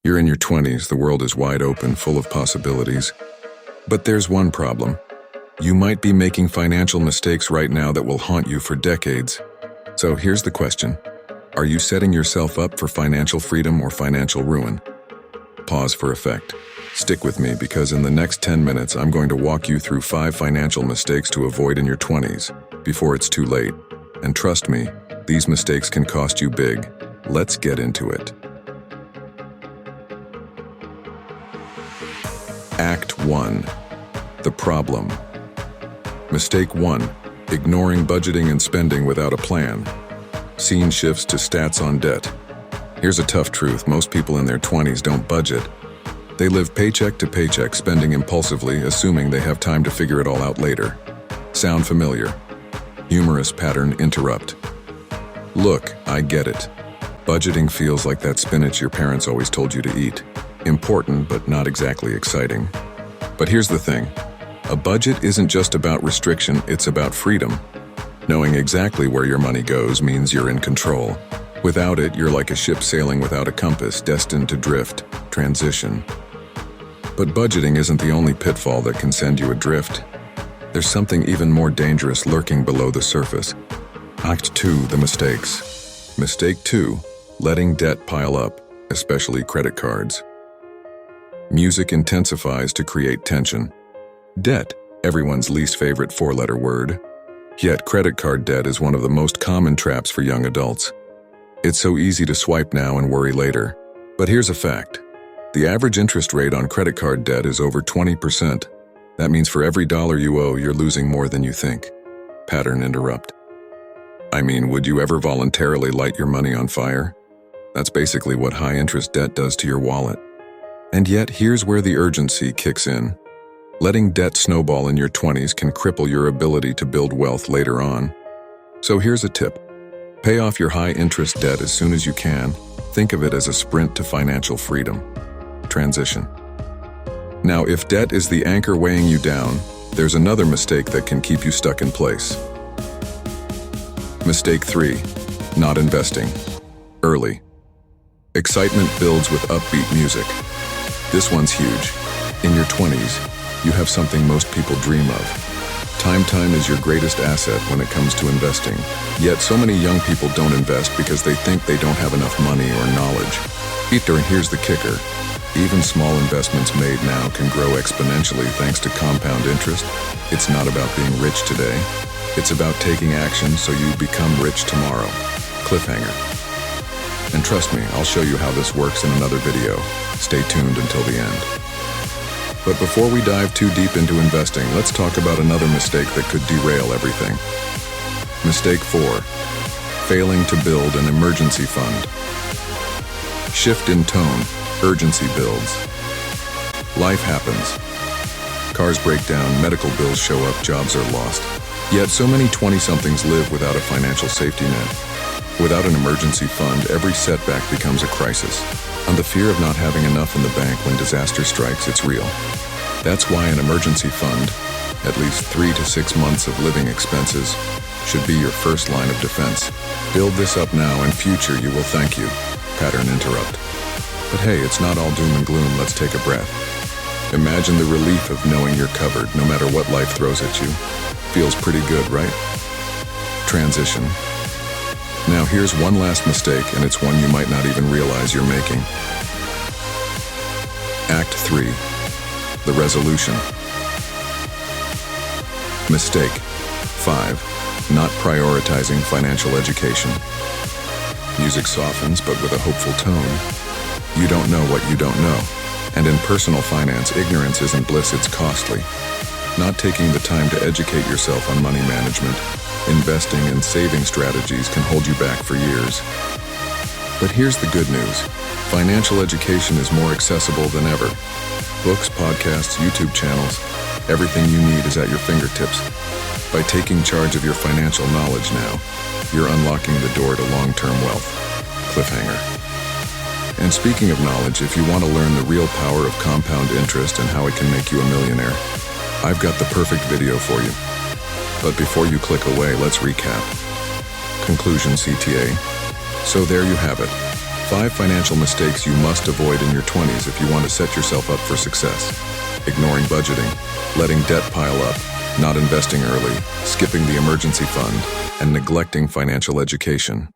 You're in your 20s, the world is wide open, full of possibilities. But there's one problem. You might be making financial mistakes right now that will haunt you for decades. So here's the question. Are you setting yourself up for financial freedom or financial ruin? Pause for effect. Stick with me because in the next 10 minutes, I'm going to walk you through 5 financial mistakes to avoid in your 20s before it's too late. And trust me, these mistakes can cost you big. Let's get into it. Act 1. The problem. Mistake 1. Ignoring budgeting and spending without a plan. Scene shifts to stats on debt. Here's a tough truth. Most people in their 20s don't budget. They live paycheck to paycheck, spending impulsively, assuming they have time to figure it all out later. Sound familiar? Humorous pattern interrupt. Look, I get it. Budgeting feels like that spinach your parents always told you to eat. Important, but not exactly exciting. But here's the thing. A budget isn't just about restriction, it's about freedom. Knowing exactly where your money goes means you're in control. Without it, you're like a ship sailing without a compass, destined to drift, transition. But budgeting isn't the only pitfall that can send you adrift. There's something even more dangerous lurking below the surface. Act 2, the mistakes. Mistake 2, letting debt pile up, especially credit cards. Music intensifies to create tension. Debt, everyone's least favorite 4-letter word. Yet credit card debt is one of the most common traps for young adults. It's so easy to swipe now and worry later. But here's a fact. The average interest rate on credit card debt is over 20%. That means for every dollar you owe, you're losing more than you think. Pattern interrupt. I mean, would you ever voluntarily light your money on fire? That's basically what high-interest debt does to your wallet. And yet, here's where the urgency kicks in. Letting debt snowball in your 20s can cripple your ability to build wealth later on. So here's a tip. Pay off your high-interest debt as soon as you can. Think of it as a sprint to financial freedom. Transition. Now, if debt is the anchor weighing you down, there's another mistake that can keep you stuck in place. Mistake 3. Not investing. Early. Excitement builds with upbeat music. This one's huge. In your 20s, you have something most people dream of. Time is your greatest asset when it comes to investing. Yet so many young people don't invest because they think they don't have enough money or knowledge. And here's the kicker. Even small investments made now can grow exponentially thanks to compound interest. It's not about being rich today. It's about taking action so you become rich tomorrow. Cliffhanger. And trust me, I'll show you how this works in another video. Stay tuned until the end. But before we dive too deep into investing, let's talk about another mistake that could derail everything. Mistake 4. Failing to build an emergency fund. Shift in tone. Urgency builds. Life happens. Cars break down, medical bills show up, jobs are lost. Yet so many 20-somethings live without a financial safety net. Without an emergency fund, every setback becomes a crisis. And the fear of not having enough in the bank when disaster strikes, it's real. That's why an emergency fund, at least 3 to 6 months of living expenses, should be your first line of defense. Build this up now, and future you will thank you. Pattern interrupt. But hey, it's not all doom and gloom, let's take a breath. Imagine the relief of knowing you're covered no matter what life throws at you. Feels pretty good, right? Transition. Now here's one last mistake, and it's one you might not even realize you're making. Act 3. The resolution. Mistake 5. Not prioritizing financial education. Music softens, but with a hopeful tone. You don't know what you don't know. And in personal finance, ignorance isn't bliss, it's costly. Not taking the time to educate yourself on money management, investing, and saving strategies can hold you back for years. But here's the good news. Financial education is more accessible than ever. Books, podcasts, YouTube channels, everything you need is at your fingertips. By taking charge of your financial knowledge now, you're unlocking the door to long-term wealth. Cliffhanger. And speaking of knowledge, if you want to learn the real power of compound interest and how it can make you a millionaire, I've got the perfect video for you. But before you click away, let's recap. Conclusion CTA. So there you have it. 5 financial mistakes you must avoid in your 20s if you want to set yourself up for success. Ignoring budgeting, letting debt pile up, not investing early, skipping the emergency fund, and neglecting financial education.